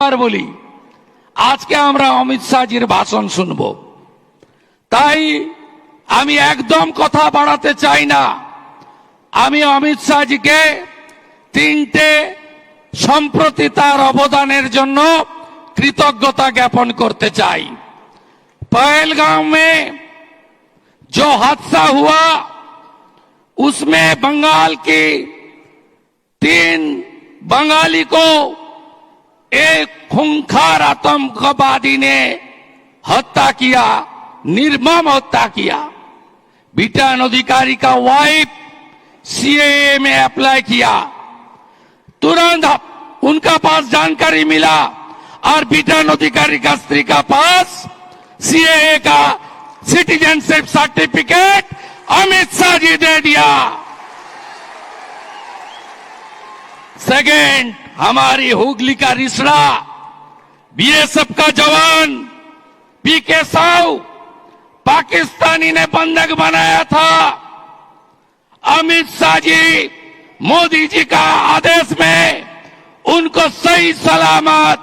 আর বলি আজকে আমরা অমিত শাহজির ভাষণ শুনব, তাই আমি একদম কথা বাড়াতে চাই না। আমি অমিত শাহজিকে তিনটে সম্প্রতি তার অবদানের জন্য कृतज्ञता ज्ञापन करते चाই। पहलगाम में जो हादसा हुआ उसमें बंगाल की 3 बंगाली को एक खूंखार आतंकवादी ने हत्या किया, निर्मम हत्या किया। बिटान अधिकारी का वाइफ सीएए में अप्लाई किया, तुरंत उनका पास जानकारी मिला और बिटान अधिकारी का स्त्री का पास सीएए का सिटीजनशिप सर्टिफिकेट अमित शाह जी दे दिया। सेकेंड, हमारी हुगली का रिसड़ा बीएसएफ का जवान पीके साहू पाकिस्तानी ने बंधक बनाया था। अमित शाह जी मोदी जी का आदेश में उनको सही सलामत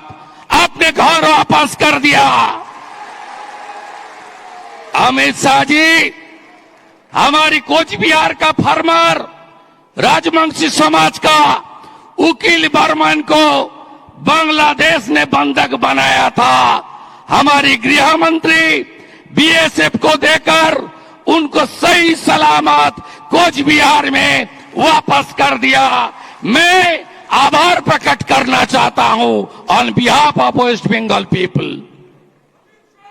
अपने घर वापस कर दिया। अमित शाह जी हमारी कोच बिहार का फार्मर राजवंशी समाज का उकील बर्मन को बांग्लादेश ने बंधक बनाया था। हमारी गृह मंत्री बीएसएफ को देकर उनको सही सलामत कोच बिहार में वापस कर दिया। मैं आभार प्रकट करना चाहता हूं on behalf of West Bengal people.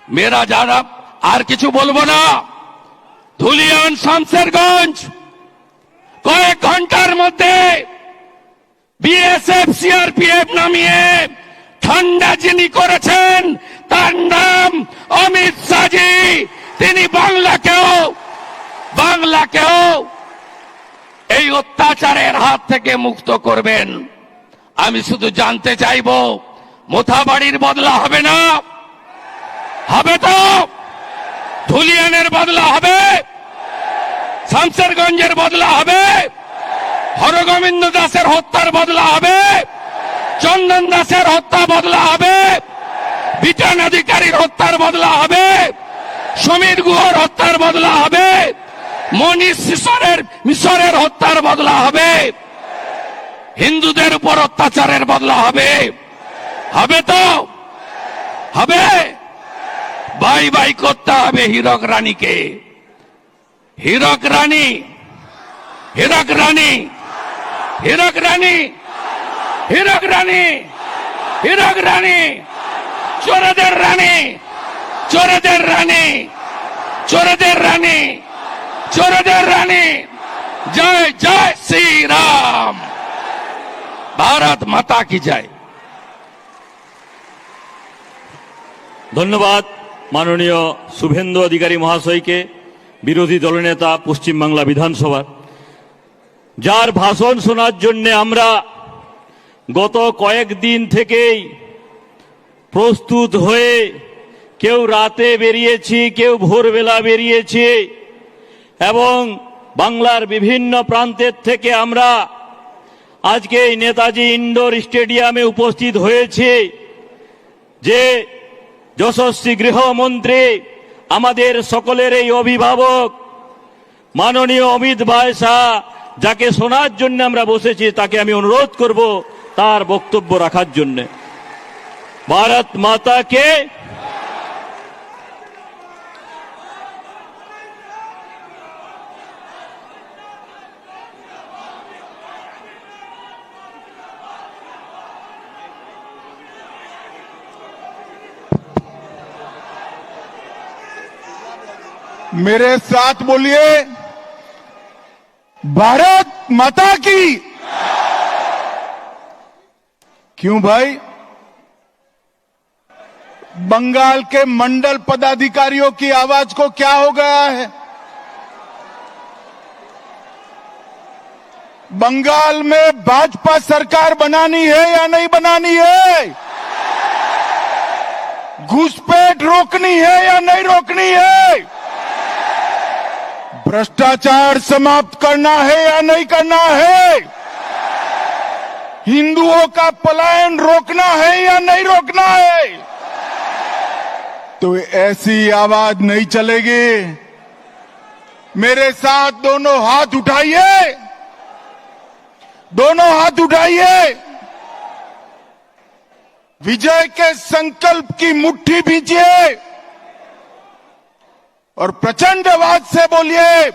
मेरा ज्यादा আর কিছু বলবো না। ধুলিয়ান শামসেরগঞ্জ কয়েক ঘন্টার মধ্যে বিএসএফ সিআরপিএফ নামিয়ে ঠান্ডা যিনি করেছেন তার নাম অমিত শাহজি। তিনি বাংলাকেও এই অত্যাচারের হাত থেকে মুক্ত করবেন। আমি শুধু জানতে চাইবো মোথাবাড়ির বদলা হবে না? হবে তো? ধুলিয়ানের বদলা হবে? শামসেরগঞ্জের বদলা হবে? হরগোবিন্দ দাসের হত্যার বদলা হবে? চন্দন দাসের হত্যা বদলা হবে? বিটান অধিকারীর হত্যার বদলা হবে? সমীর গুহর হত্যার বদলা হবে? মনীষ মিশরের হত্যার বদলা হবে? হিন্দুদের উপর অত্যাচারের বদলা হবে? হবে তো? হবে? বাই বাই করতে হবে হীরক রানীকে। হীরক রানী হীরক রানী হীরক রানী হীরক রানী হীরক রানী চোরদের রানী চোরদের রানী চোরদের রানী চোরদের রানী। জয় জয় শ্রী রাম। ভারত মাতা কি জয়। ধন্যবাদ মাননীয় শুভেন্দু অধিকারী মহাশয়কে, বিরোধী দলনেতা পশ্চিমবাংলা বিধানসভার, যার ভাষণ শোনার জন্য আমরা গত কয়েকদিন থেকেই প্রস্তুত হয়ে কেউ রাতে বেরিয়েছি, কেউ ভোরবেলা বেরিয়েছি এবং বাংলার বিভিন্ন প্রান্তের থেকে আমরা আজকে এই নেতাজি ইন্ডোর স্টেডিয়ামে উপস্থিত হয়েছি যে যশস্বী গৃহমন্ত্রী, আমাদের সকলের এই অভিভাবক মাননীয় অমিত ভাই শাহ, যাকে শোনার জন্য আমরা বসেছি, তাকে আমি অনুরোধ করব তার বক্তব্য রাখার জন্য। ভারত মাতা কে। मेरे साथ बोलिए, भारत माता की। क्यों भाई? बंगाल के मंडल पदाधिकारियों की आवाज को क्या हो गया है? बंगाल में भाजपा सरकार बनानी है या नहीं बनानी है? घुसपैठ रोकनी है या नहीं रोकनी है? भ्रष्टाचार समाप्त करना है या नहीं करना है? हिंदुओं का पलायन रोकना है या नहीं रोकना है? तो ऐसी आवाज नहीं चलेगी। मेरे साथ दोनों हाथ उठाइए, दोनों हाथ उठाइए, विजय के संकल्प की मुट्ठी भींचिए और प्रचंड आवाज से बोलिए,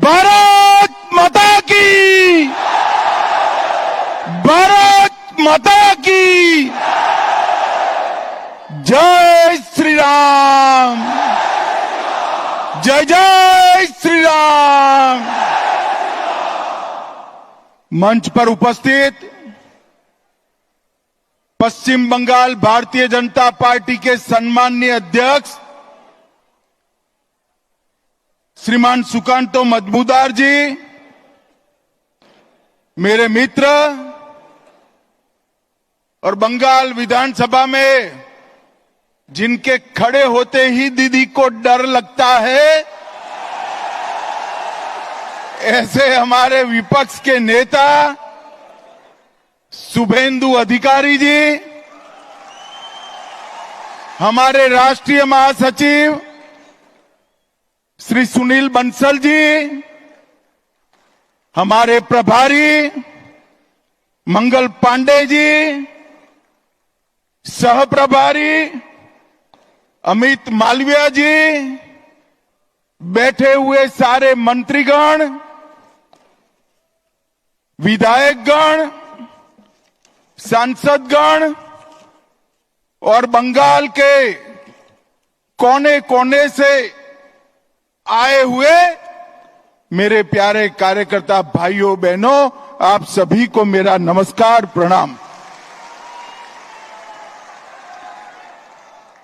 भारत माता की, भारत माता की जय श्री राम, जय जय श्री राम। मंच पर उपस्थित पश्चिम बंगाल भारतीय जनता पार्टी के सम्माननीय अध्यक्ष श्रीमान सुकांतो मजमूदार जी, मेरे मित्र और बंगाल विधानसभा में जिनके खड़े होते ही दीदी को डर लगता है, ऐसे हमारे विपक्ष के नेता शुभेंदु अधिकारी जी, हमारे राष्ट्रीय महासचिव श्री सुनील बंसल जी, हमारे प्रभारी मंगल पांडे जी, सह प्रभारी अमित मालविया जी, बैठे हुए सारे मंत्रीगण, विधायकगण, सांसदगण और बंगाल के कोने कोने से आए हुए मेरे प्यारे कार्यकर्ता भाइयों बहनों, आप सभी को मेरा नमस्कार प्रणाम।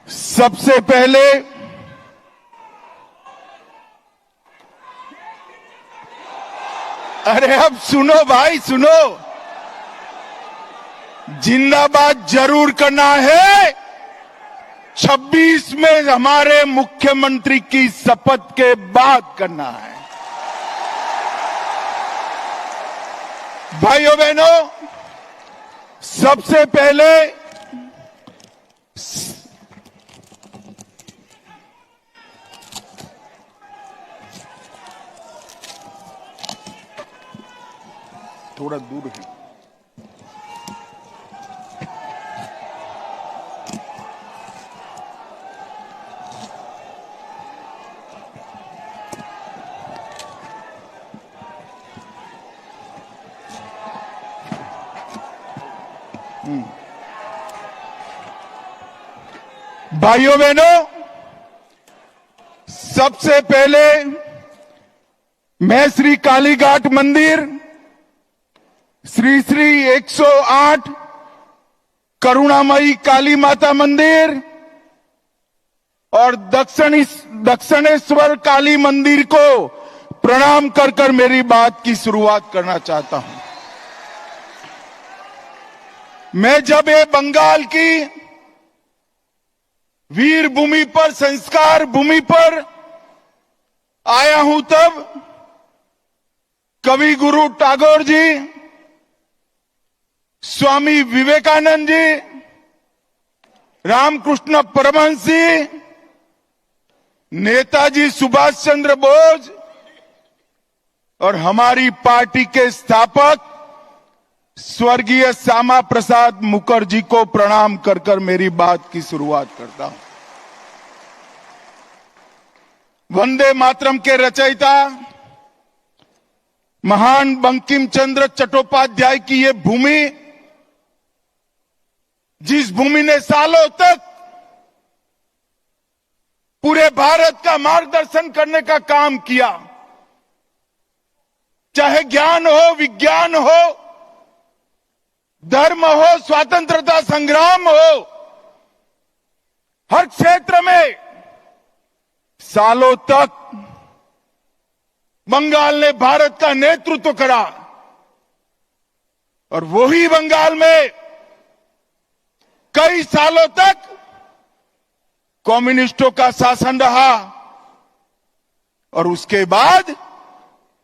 सबसे पहले अरे अब सुनो भाई सुनो, जिंदाबाद जरूर करना है। 26 में हमारे मुख्यमंत्री की शपथ के बाद करना है। भाइयों बहनों, सबसे पहले थोड़ा दूर है। भाइयों बहनों, सबसे पहले मैं श्री कालीघाट मंदिर, श्री श्री 108 करुणामयी काली माता मंदिर और दक्षिणेश्वर काली मंदिर को प्रणाम कर कर मेरी बात की शुरुआत करना चाहता हूं। मैं जब ये बंगाल की वीर भूमि पर, संस्कार भूमि पर आया हूं, तब कवि गुरु टैगोर जी, स्वामी विवेकानंद जी, रामकृष्ण परमहंस जी, नेताजी सुभाष चंद्र बोस और हमारी पार्टी के स्थापक स्वर्गीय श्यामा प्रसाद मुखर्जी को प्रणाम कर कर मेरी बात की शुरुआत करता हूं। वंदे मातरम के रचयिता महान बंकिम चंद्र चट्टोपाध्याय की ये भूमि, जिस भूमि ने सालों तक पूरे भारत का मार्गदर्शन करने का काम किया, चाहे ज्ञान हो, विज्ञान हो, धर्म हो, स्वतंत्रता संग्राम हो, हर क्षेत्र में सालों तक बंगाल ने भारत का नेतृत्व करा। और वही बंगाल में कई सालों तक कम्युनिस्टों का शासन रहा और उसके बाद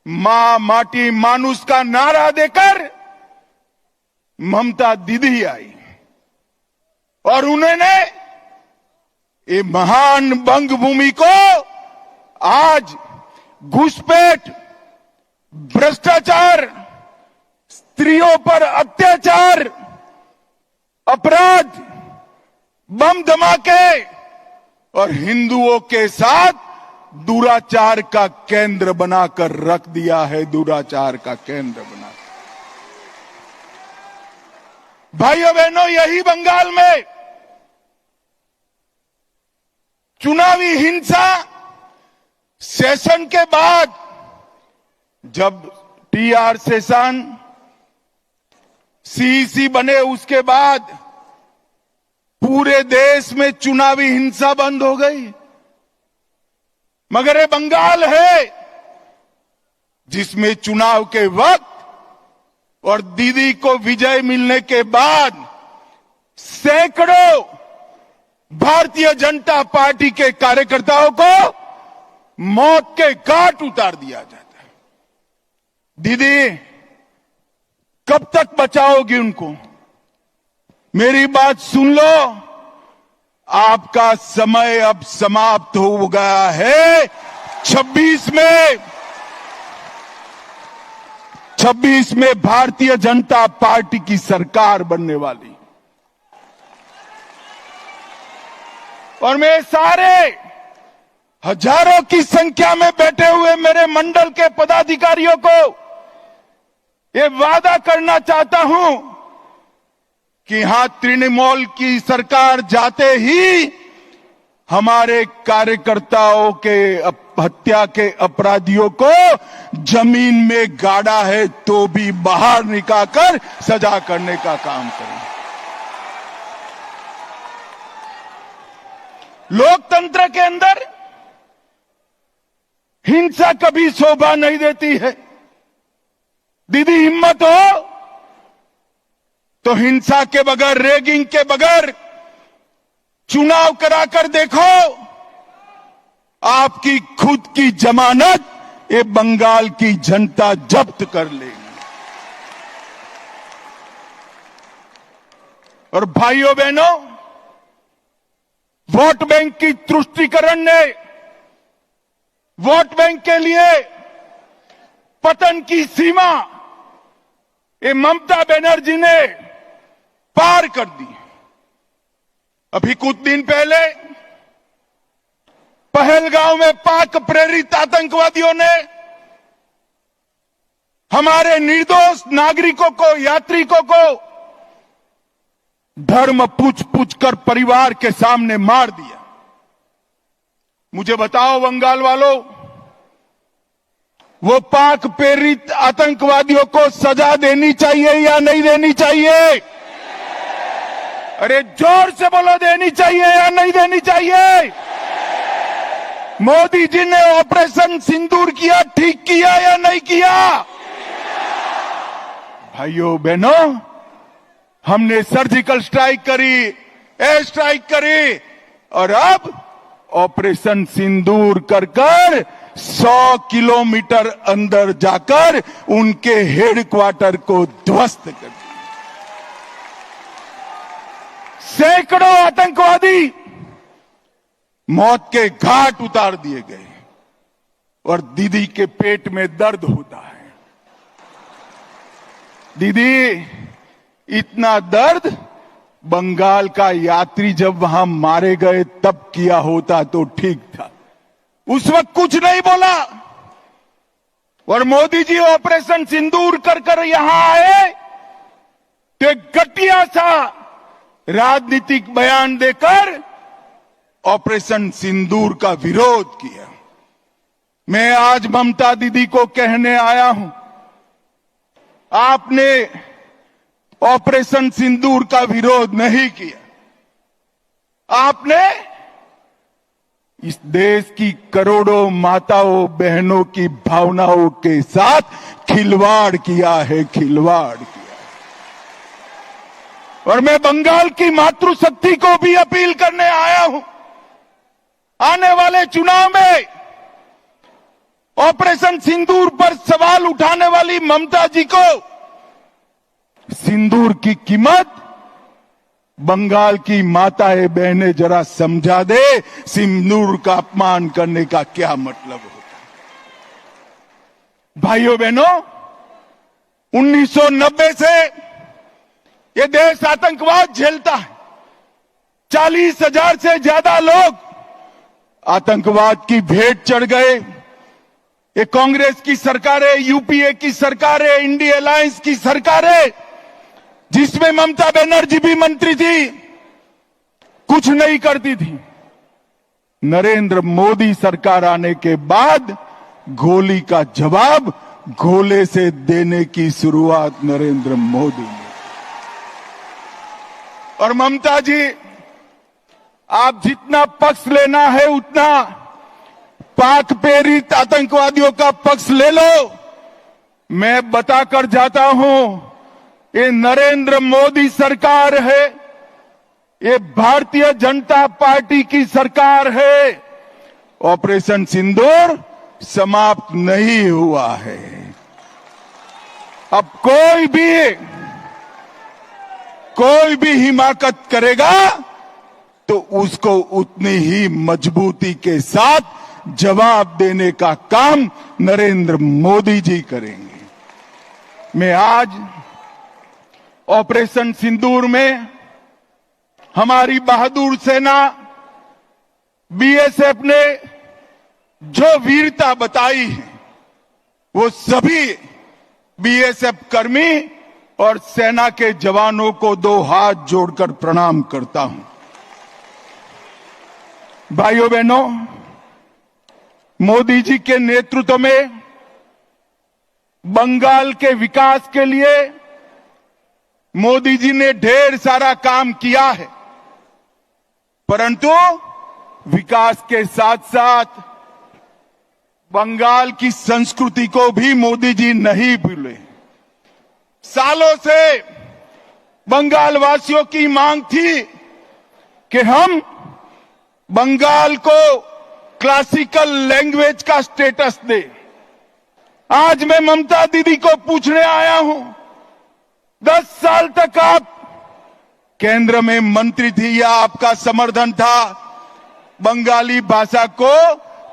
मां माटी मानुष का नारा देकर ममता दीदी आई और उन्होंने ये महान बंग भूमि को आज घुसपैठ, भ्रष्टाचार, स्त्रियों पर अत्याचार, अपराध, बम धमाके और हिंदुओं के साथ दुराचार का केंद्र बनाकर रख दिया है। दुराचार का केंद्र बना, भाइयों बहनों, यही बंगाल में चुनावी हिंसा सेशन के बाद, जब टीआर सेशन सीईसी बने उसके बाद पूरे देश में चुनावी हिंसा बंद हो गई। मगर ये बंगाल है जिसमें चुनाव के वक्त और दीदी को विजय मिलने के बाद सैकड़ों भारतीय जनता पार्टी के कार्यकर्ताओं को मौत के घाट उतार दिया जाता है। दीदी, कब तक बचाओगी उनको? मेरी बात सुन लो, आपका समय अब समाप्त हो गया है। 26 में भारतीय जनता पार्टी की सरकार बनने वाली, और मैं सारे हजारों की संख्या में बैठे हुए मेरे मंडल के पदाधिकारियों को ये वादा करना चाहता हूं कि यहां तृणमूल की सरकार जाते ही हमारे कार्यकर्ताओं के हत्या के अपराधियों को जमीन में गाड़ा है तो भी बाहर निकालकर सजा करने का काम करें। लोकतंत्र के अंदर हिंसा कभी शोभा नहीं देती है। दीदी, हिम्मत हो तो हिंसा के बगैर, रैगिंग के बगैर चुनाव कराकर देखो, आपकी खुद की जमानत ये बंगाल की जनता जब्त कर लेगी। और भाइयों बहनों, वोट बैंक की तुष्टीकरण ने वोट बैंक के लिए पतन की सीमा ये ममता बनर्जी ने पार कर दी। अभी कुछ दिन पहले पहलगांव में पाक प्रेरित आतंकवादियों ने हमारे निर्दोष नागरिकों को, यात्रिकों को धर्म पूछ कर परिवार के सामने मार दिया। मुझे बताओ बंगाल वालों, वो पाक प्रेरित आतंकवादियों को सजा देनी चाहिए या नहीं देनी चाहिए? अरे जोर से बोलो, देनी चाहिए या नहीं देनी चाहिए? मोदी जी ने ऑपरेशन सिंदूर किया, ठीक किया या नहीं किया? भाइयों बहनों, हमने सर्जिकल स्ट्राइक करी, एयर स्ट्राइक करी, और अब ऑपरेशन सिंदूर कर 100 किलोमीटर अंदर जाकर उनके हेडक्वार्टर को ध्वस्त कर दिया। सैकड़ों आतंकवादी मौत के घाट उतार दिए गए, और दीदी के पेट में दर्द होता है। दीदी, इतना दर्द बंगाल का यात्री जब वहां मारे गए तब किया होता तो ठीक था। उस वक्त कुछ नहीं बोला, और मोदी जी ऑपरेशन सिंदूर कर यहां आए तो एक घटिया सा राजनीतिक बयान देकर ऑपरेशन सिंदूर का विरोध किया। मैं आज ममता दीदी को कहने आया हूं, आपने ऑपरेशन सिंदूर का विरोध नहीं किया। आपने इस देश की करोड़ों माताओं बहनों की भावनाओं के साथ खिलवाड़ किया है, खिलवाड़ किया। और मैं बंगाल की मातृशक्ति को भी अपील करने आया हूं, आने वाले चुनाव में ऑपरेशन सिंदूर पर सवाल उठाने वाली ममता जी को सिंदूर की कीमत बंगाल की माताएं बहनें जरा समझा दे, सिंदूर का अपमान करने का क्या मतलब होता है। भाइयों बहनों, 1990 से ये देश आतंकवाद झेलता है। 40,000 से ज्यादा लोग आतंकवाद की भेंट चढ़ गए। ये कांग्रेस की सरकारें, यूपीए की सरकारें, इंडिया अलायंस की सरकारें, जिसमें ममता बनर्जी भी मंत्री थी, कुछ नहीं करती थी। नरेंद्र मोदी सरकार आने के बाद गोली का जवाब गोले से देने की शुरुआत नरेंद्र मोदी ने। और ममता जी, आप जितना पक्ष लेना है उतना पाक प्रेरित आतंकवादियों का पक्ष ले लो। मैं बताकर जाता हूं, ये नरेंद्र मोदी सरकार है, ये भारतीय जनता पार्टी की सरकार है। ऑपरेशन सिंदूर समाप्त नहीं हुआ है। अब कोई भी हिमाकत करेगा तो उसको उतनी ही मजबूती के साथ जवाब देने का काम नरेंद्र मोदी जी करेंगे। मैं आज ऑपरेशन सिंदूर में हमारी बहादुर सेना बीएसएफ ने जो वीरता बताई है, वो सभी बीएसएफ कर्मी और सेना के जवानों को 2 हाथ जोड़कर प्रणाम करता हूं। भाइयों बहनों, मोदी जी के नेतृत्व में बंगाल के विकास के लिए मोदी जी ने ढेर सारा काम किया है, परंतु विकास के साथ साथ बंगाल की संस्कृति को भी मोदी जी नहीं भूले। सालों से बंगाल वासियों की मांग थी कि हम बंगाल को क्लासिकल लैंग्वेज का स्टेटस दे। आज मैं ममता दीदी को पूछने आया हूं, 10 साल तक आप केंद्र में मंत्री थी या आपका समर्थन था, बंगाली भाषा को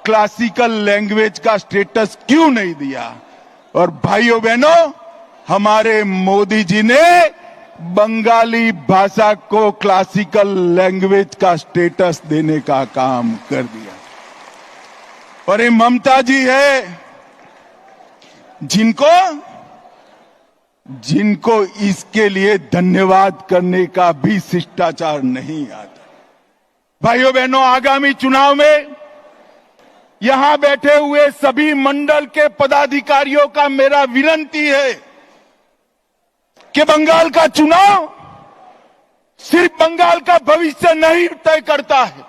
क्लासिकल लैंग्वेज का स्टेटस क्यों नहीं दिया? और भाइयों बहनों, हमारे मोदी जी ने बंगाली भाषा को क्लासिकल लैंग्वेज का स्टेटस देने का काम कर दिया। और ये ममता जी है जिनको इसके लिए धन्यवाद करने का भी शिष्टाचार नहीं आता। भाइयों बहनों, आगामी चुनाव में यहां बैठे हुए सभी मंडल के पदाधिकारियों का मेरा विनती है कि बंगाल का चुनाव सिर्फ बंगाल का भविष्य नहीं तय करता है।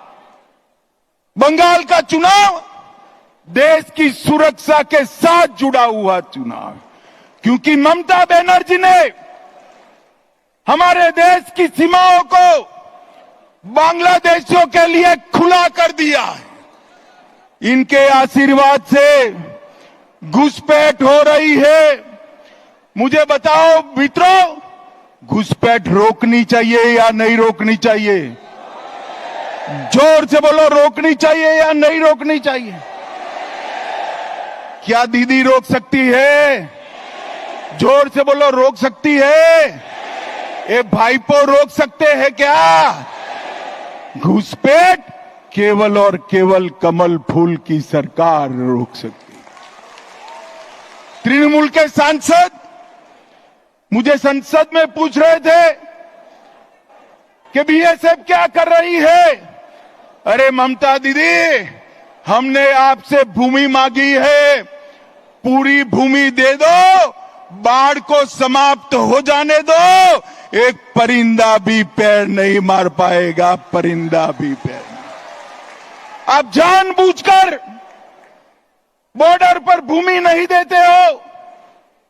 बंगाल का चुनाव देश की सुरक्षा के साथ जुड़ा हुआ चुनाव, क्योंकि ममता बनर्जी ने हमारे देश की सीमाओं को बांग्लादेशियों के लिए खुला कर दिया है। इनके आशीर्वाद से घुसपैठ हो रही है। मुझे बताओ मित्रों, घुसपैठ रोकनी चाहिए या नहीं रोकनी चाहिए? जोर से बोलो, रोकनी चाहिए या नहीं रोकनी चाहिए? क्या दीदी रोक सकती है? जोर से बोलो, रोक सकती है? ये भाईपो रोक सकते हैं क्या? घुसपैठ केवल और केवल कमल फूल की सरकार रोक सकती है। तृणमूल के सांसद मुझे संसद में पूछ रहे थे कि बीएसएफ क्या कर रही है। अरे ममता दीदी, हमने आपसे भूमि मांगी है, पूरी भूमि दे दो, बाढ़ को समाप्त हो जाने दो, एक परिंदा भी पैर नहीं मार पाएगा, परिंदा भी पैर नहीं। आप जानबूझकर बॉर्डर पर भूमि नहीं देते हो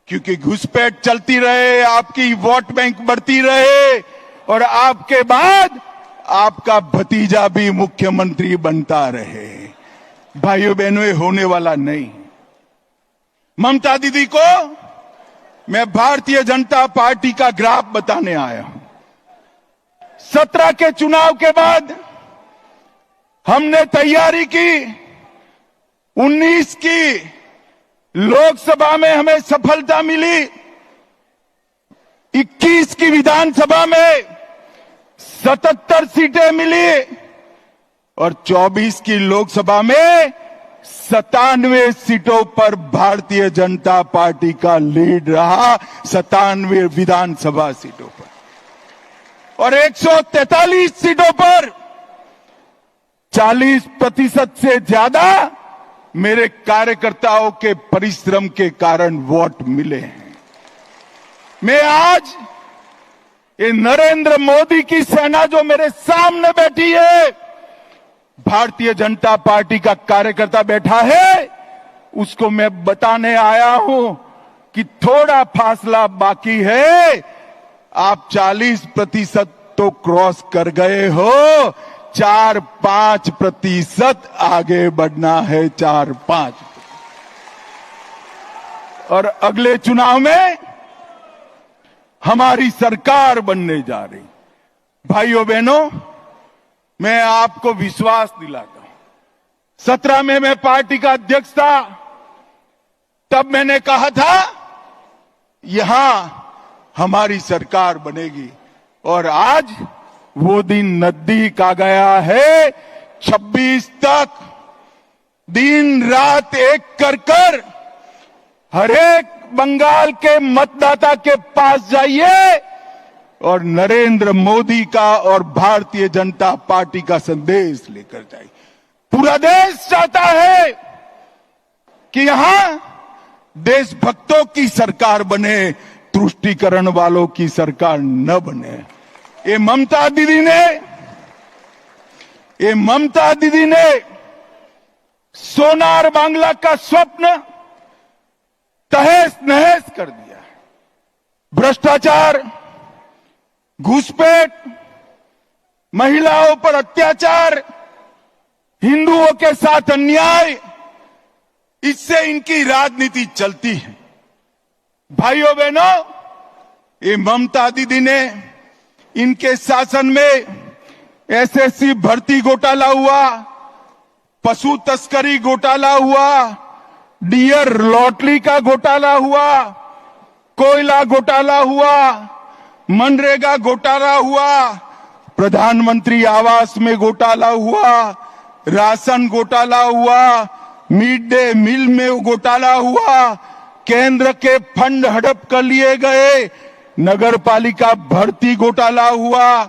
क्योंकि घुसपैठ चलती रहे, आपकी वोट बैंक बढ़ती रहे और आपके बाद आपका भतीजा भी मुख्यमंत्री बनता रहे। भाइयों बहनों, ये होने वाला नहीं। ममता दीदी को मैं भारतीय जनता पार्टी का ग्राफ बताने आया हूं। 17 के चुनाव के बाद हमने तैयारी की, 19 की लोकसभा में हमें सफलता मिली, 21 की विधानसभा में 77 सीटें मिली और 24 की लोकसभा में 97 सीटों पर भारतीय जनता पार्टी का लीड रहा, 97 विधानसभा सीटों पर और 143 सीटों पर 40% से ज्यादा मेरे कार्यकर्ताओं के परिश्रम के कारण वोट मिले हैं। मैं आज ये नरेंद्र मोदी की सेना जो मेरे सामने बैठी है, भारतीय जनता पार्टी का कार्यकर्ता बैठा है, उसको मैं बताने आया हूं कि थोड़ा फासला बाकी है, आप 40% तो क्रॉस कर गए हो, 4-5% आगे बढ़ना है, 4-5। और अगले चुनाव में हमारी सरकार बनने जा रही। भाइयों बहनों, मैं आपको विश्वास दिलाता हूं, 17 में मैं पार्टी का अध्यक्ष था, तब मैंने कहा था यहां हमारी सरकार बनेगी और आज वो दिन नजदीक आ गया है। 26 तक दिन रात एक कर हर एक बंगाल के मतदाता के पास जाइए और नरेंद्र मोदी का और भारतीय जनता पार्टी का संदेश लेकर जाइए। पूरा देश चाहता है कि यहां देशभक्तों की सरकार बने, तुष्टीकरण वालों की सरकार न बने। ये ममता दीदी ने सोनार बांग्ला का स्वप्न तहस नहस कर दिया। भ्रष्टाचार, घुसपैठ, महिलाओं पर अत्याचार, हिंदुओं के साथ अन्याय, इससे इनकी राजनीति चलती है। भाइयों बहनों, ये ममता दीदी ने इनके शासन में एसएससी भर्ती घोटाला हुआ, पशु तस्करी घोटाला हुआ, डियर लॉटरी का घोटाला हुआ, कोयला घोटाला हुआ, मनरेगा घोटाला हुआ, प्रधानमंत्री आवास में घोटाला हुआ, राशन घोटाला हुआ, मिड डे मील में घोटाला हुआ, केंद्र के फंड हड़प कर लिए गए, नगर पालिका भर्ती घोटाला हुआ,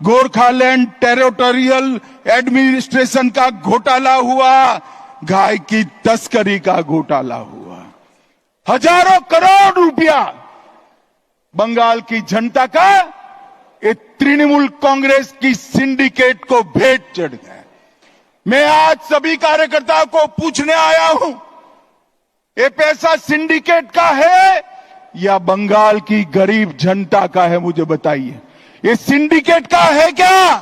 गोरखालैंड टेरिटोरियल एडमिनिस्ट्रेशन का घोटाला हुआ, गाय की तस्करी का घोटाला हुआ। हजारों करोड़ रुपया बंगाल की जनता का ये तृणमूल कांग्रेस की सिंडिकेट को भेंट चढ़ गया। मैं आज सभी कार्यकर्ताओं को पूछने आया हूं, ये पैसा सिंडिकेट का है या बंगाल की गरीब जनता का है? मुझे बताइए, ये सिंडिकेट का है क्या?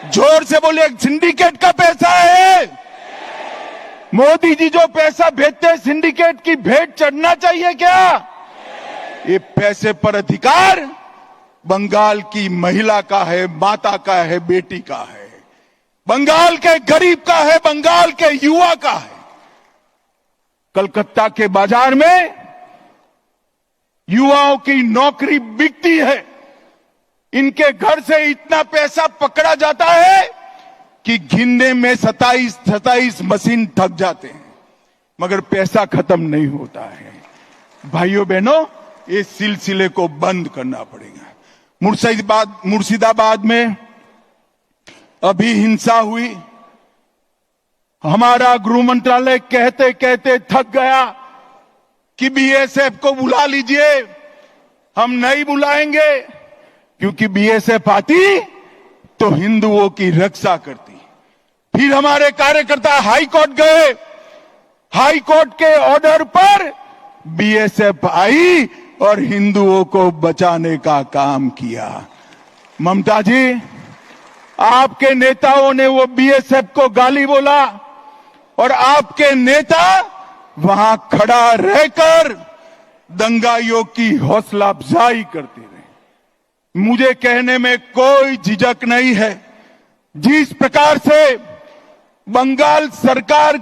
जोर से बोलिए, सिंडिकेट का पैसा है। मोदी जी जो पैसा भेजते हैं, सिंडिकेट की भेंट चढ़ना चाहिए क्या? ये पैसे पर अधिकार बंगाल की महिला का है, माता का है, बेटी का है, बंगाल के गरीब का है, बंगाल के युवा का है। कलकत्ता के बाजार में युवाओं की नौकरी बिकती है, इनके घर से इतना पैसा पकड़ा जाता है कि गिनने में 27 मशीन थक जाते हैं, मगर पैसा खत्म नहीं होता है। भाइयों बहनों, इस सिलसिले को बंद करना पड़ेगा। मुर्शिदाबाद में अभी हिंसा हुई, हमारा गृह मंत्रालय कहते कहते थक गया कि बीएसएफ को बुला लीजिए। हम नहीं बुलाएंगे, क्योंकि बीएसएफ आती तो हिंदुओं की रक्षा करती। फिर हमारे कार्यकर्ता हाई कोर्ट गए, हाई कोर्ट के ऑर्डर पर बीएसएफ आई और हिंदुओं को बचाने का काम किया। ममता जी, आपके नेताओं ने वो बीएसएफ को गाली बोला और आपके नेता वहां खड़ा रहकर दंगाइयों की हौसला अफजाई करते रहे। मुझे कहने में कोई झिझक नहीं है, जिस प्रकार से बंगाल सरकार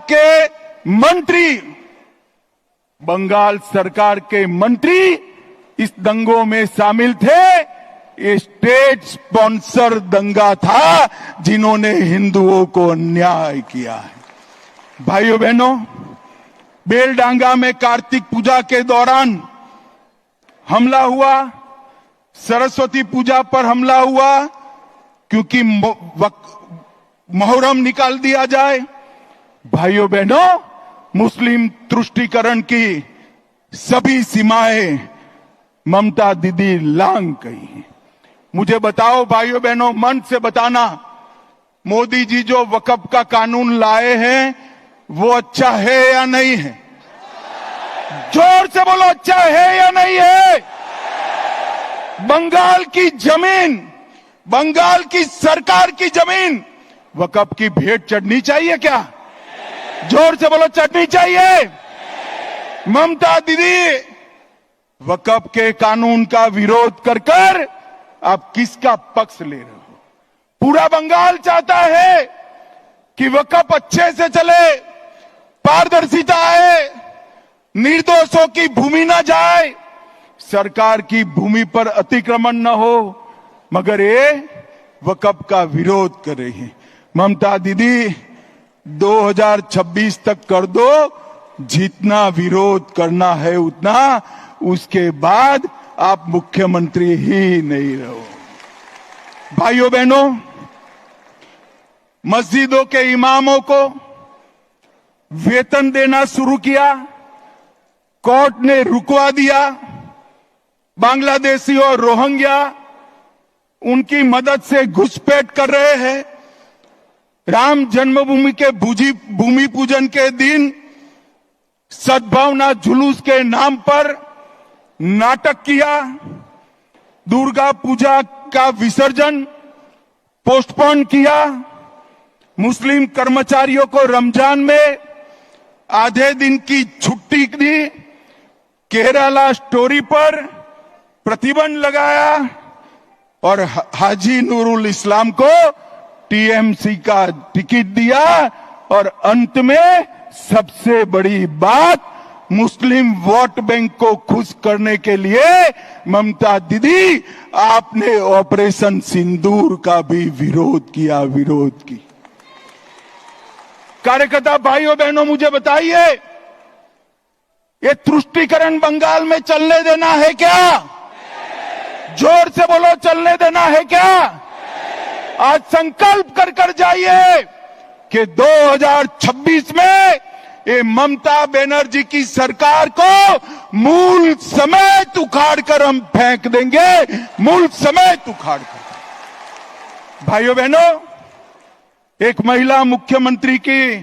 के मंत्री इस दंगों में शामिल थे, ये स्टेट स्पॉन्सर दंगा था जिन्होंने हिंदुओं को अन्याय किया है। भाइयों बहनों, बेलडांगा में कार्तिक पूजा के दौरान हमला हुआ, सरस्वती पूजा पर हमला हुआ क्योंकि मुहर्रम निकाल दिया जाए। भाइयों बहनों, मुस्लिम तुष्टीकरण की सभी सीमाएं ममता दीदी लांघ गई हैं। मुझे बताओ भाइयों बहनों, मन से बताना, मोदी जी जो वक्फ का कानून लाए हैं वो अच्छा है या नहीं है? जोर से बोलो, अच्छा है या नहीं है? बंगाल की जमीन, बंगाल की सरकार की जमीन वक्फ की भेंट चढ़नी चाहिए क्या? जोर से बोलो, चढ़नी चाहिए। ममता दीदी, वक्फ के कानून का विरोध कर कर आप किसका पक्ष ले रहे हो? पूरा बंगाल चाहता है कि वक्फ अच्छे से चले, पारदर्शिता आए, निर्दोषों की भूमि न जाए, सरकार की भूमि पर अतिक्रमण न हो, मगर ये वक्फ का विरोध कर रही है। ममता दीदी, 2026 तक कर दो, जितना विरोध करना है उतना, उसके बाद आप मुख्यमंत्री ही नहीं रहो। भाइयों बहनों, मस्जिदों के इमामों को वेतन देना शुरू किया, कोर्ट ने रुकवा दिया। बांग्लादेशी और रोहिंग्या उनकी मदद से घुसपैठ कर रहे हैं। राम जन्मभूमि के भूमि पूजन के दिन सद्भावना जुलूस के नाम पर नाटक किया। दुर्गा पूजा का विसर्जन पोस्टपोन किया। मुस्लिम कर्मचारियों को रमजान में आधे दिन की छुट्टी दी। केरला स्टोरी पर प्रतिबंध लगाया और हाजी नूरुल इस्लाम को टीएमसी का टिकट दिया। और अंत में सबसे बड़ी बात, मुस्लिम वोट बैंक को खुश करने के लिए ममता दीदी, आपने ऑपरेशन सिंदूर का भी विरोध किया, विरोध की। कार्यकर्ता भाइयों बहनों, मुझे बताइए, ये तुष्टीकरण बंगाल में चलने देना है क्या? जोर से बोलो, चलने देना है क्या? आज संकल्प कर कर जाइए कि 2026 में ये ममता बनर्जी की सरकार को मूल समेत उखाड़ कर हम फेंक देंगे, मूल समेत उखाड़ कर। भाइयों बहनों, एक महिला मुख्यमंत्री की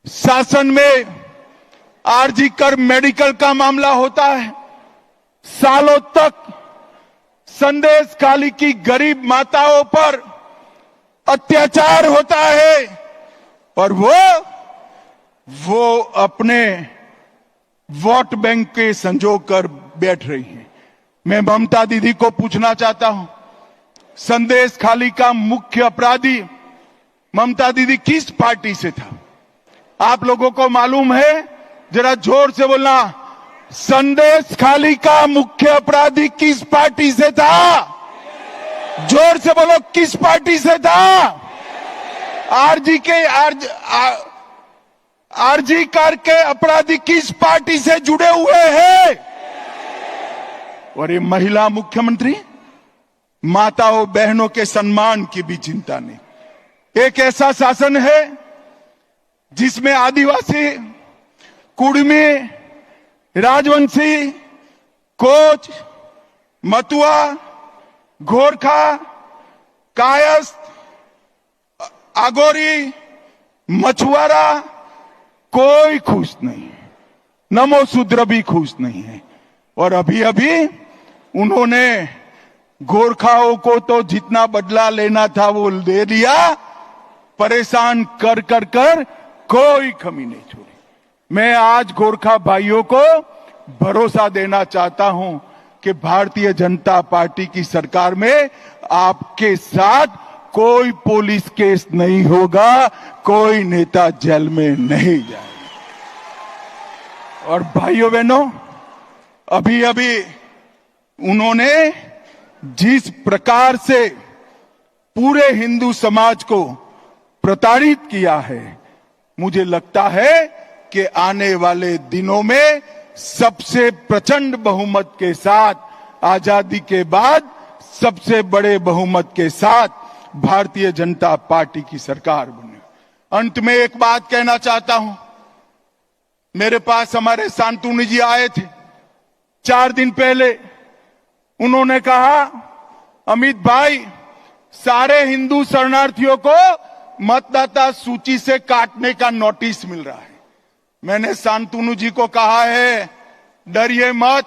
शासन में आरजी कर मेडिकल का मामला होता है। सालों तक संदेश खाली की गरीब माताओं पर अत्याचार होता है और वो अपने वोट बैंक के संजोग कर बैठ रही है। मैं ममता दीदी को पूछना चाहता हूं, संदेश खाली का मुख्य अपराधी ममता दीदी किस पार्टी से था? आप लोगों को मालूम है? जरा जोर से बोलना, संदेश खाली का मुख्य अपराधी किस पार्टी से था? जोर से बोलो, किस पार्टी से था? आरजी कार के अपराधी किस पार्टी से जुड़े हुए हैं? और ये महिला मुख्यमंत्री, माताओं बहनों के सम्मान की भी चिंता नहीं। एक ऐसा शासन है जिसमें आदिवासी, कुड़मी, राजवंशी, कोच, मतुआ, गोरखा, कायस्थ, आगोरी, मछुआरा कोई खुश नहीं है। नमोशूद्र भी खुश नहीं है। और अभी अभी उन्होंने गोरखाओं को तो जितना बदला लेना था वो दे दिया, परेशान कर कर कर कोई कमी नहीं छोड़ी। मैं आज गोरखा भाइयों को भरोसा देना चाहता हूं कि भारतीय जनता पार्टी की सरकार में आपके साथ कोई पुलिस केस नहीं होगा, कोई नेता जेल में नहीं जाएगा। और भाइयों बहनों, अभी अभी उन्होंने जिस प्रकार से पूरे हिंदू समाज को प्रताड़ित किया है, मुझे लगता है कि आने वाले दिनों में सबसे प्रचंड बहुमत के साथ, आजादी के बाद सबसे बड़े बहुमत के साथ भारतीय जनता पार्टी की सरकार बने। अंत में एक बात कहना चाहता हूं। मेरे पास हमारे शांतनु जी आए थे 4 दिन पहले। उन्होंने कहा, अमित भाई, सारे हिंदू शरणार्थियों को मतदाता सूची से काटने का नोटिस मिल रहा है। मैंने शांतनु जी को कहा है, डरिए मत,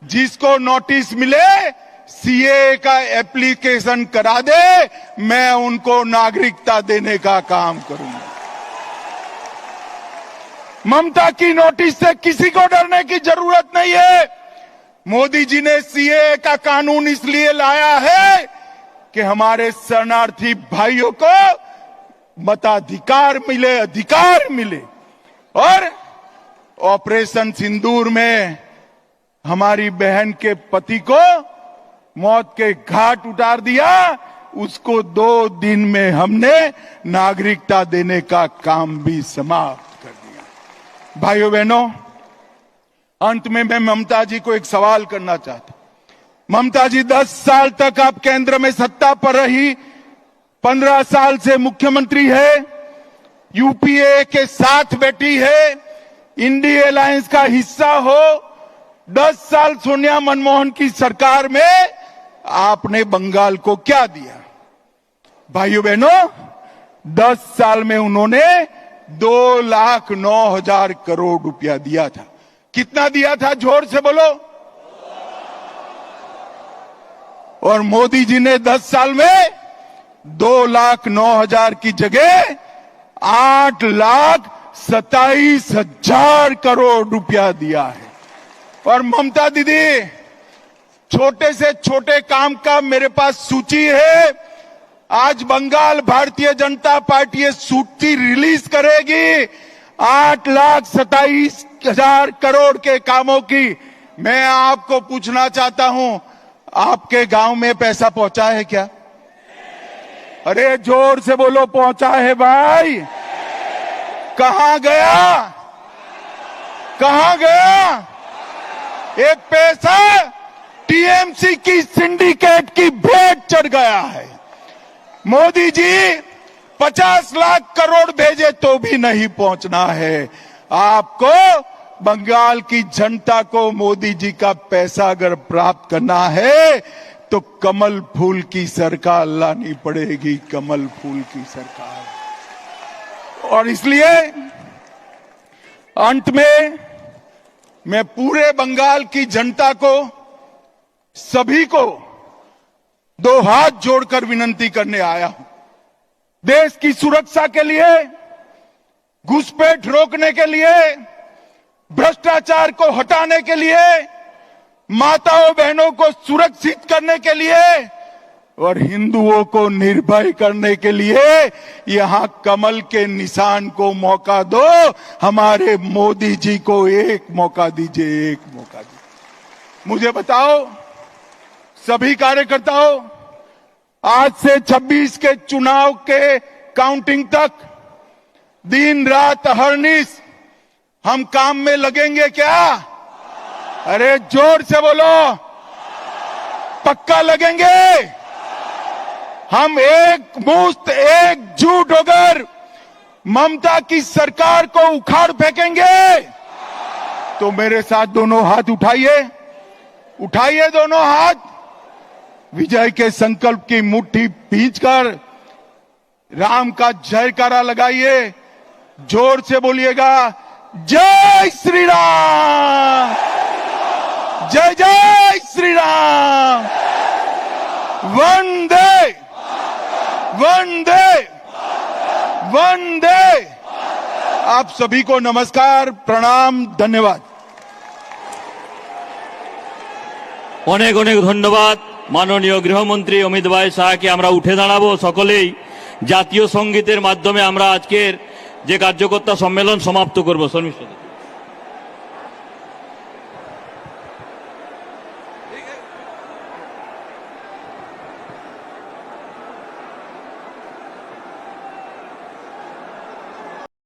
जिसको नोटिस मिले सीए का एप्लीकेशन करा दे, मैं उनको नागरिकता देने का काम करूंगा। ममता की नोटिस से किसी को डरने की जरूरत नहीं है। मोदी जी ने सीए का कानून इसलिए लाया है कि हमारे शरणार्थी भाइयों को मताधिकार मिले, अधिकार मिले। और ऑपरेशन सिंदूर में हमारी बहन के पति को मौत के घाट उतार दिया, उसको 2 दिन में हमने नागरिकता देने का काम भी समाप्त कर दिया। भाइयों बहनों, अंत में मैं ममता जी को एक सवाल करना चाहता हूं। ममता जी 10 साल तक आप केंद्र में सत्ता पर रही, 15 साल से मुख्यमंत्री है, यूपीए के साथ बैठी है, इंडिया अलायंस का हिस्सा हो। 10 साल सोनिया मनमोहन की सरकार में आपने बंगाल को क्या दिया? भाइयों बहनों, 10 साल में उन्होंने 2,09,000 करोड़ रुपया दिया था। कितना दिया था? जोर से बोलो। और मोदी जी ने 10 साल में 2,09,000 की जगह 8,27,000 करोड़ रुपया दिया है। और ममता दीदी, छोटे से छोटे काम का मेरे पास सूची है। आज बंगाल भारतीय जनता पार्टी ये सूची रिलीज करेगी 8,27,000 करोड़ के कामों की। मैं आपको पूछना चाहता हूं, आपके गांव में पैसा पहुंचा है क्या? अरे जोर से बोलो, पहुंचा है भाई? कहां गया? कहां गया? एक पैसा टीएमसी की सिंडिकेट की भेंट चढ़ गया है। मोदी जी 50 लाख करोड़ भेजे तो भी नहीं पहुंचना है। आपको बंगाल की जनता को मोदी जी का पैसा अगर प्राप्त करना है तो कमल फूल की सरकार लानी पड़ेगी, कमल फूल की सरकार। और इसलिए अंत में मैं पूरे बंगाल की जनता को, सभी को 2 हाथ जोड़कर विनती करने आया हूं। देश की सुरक्षा के लिए, घुसपैठ रोकने के लिए, भ्रष्टाचार को हटाने के लिए, माताओं बहनों को सुरक्षित करने के लिए और हिंदुओं को निर्भय करने के लिए यहां कमल के निशान को मौका दो। हमारे मोदी जी को एक मौका दीजिए, एक मौका दीजिए। मुझे बताओ सभी कार्यकर्ताओं, आज से 26 के चुनाव के काउंटिंग तक दिन रात अहर्निश हम काम में लगेंगे क्या? अरे जोर से बोलो, पक्का लगेंगे। हम एक मुश्त, एकजुट होकर ममता की सरकार को उखाड़ फेंकेंगे। तो मेरे साथ दोनों हाथ उठाइए, उठाइए दोनों हाथ, विजय के संकल्प की मुट्ठी भींचकर राम का जयकारा लगाइए। जोर से बोलिएगा, जय श्री राम, जय जय श्री राम, वंदे वंदे वंदे। आप सभी को नमस्कार, प्रणाम, धन्यवाद। অনেক অনেক ধন্যবাদ মাননীয় গৃহমন্ত্রী অমিত ভাই শাহকে। আমরা উঠে দাঁড়াবো সকলেই, জাতীয় সঙ্গীতের মাধ্যমে আমরা আজকের যে কার্যকর্তা সম্মেলন সমাপ্ত করব। শর্মিষ্ঠা।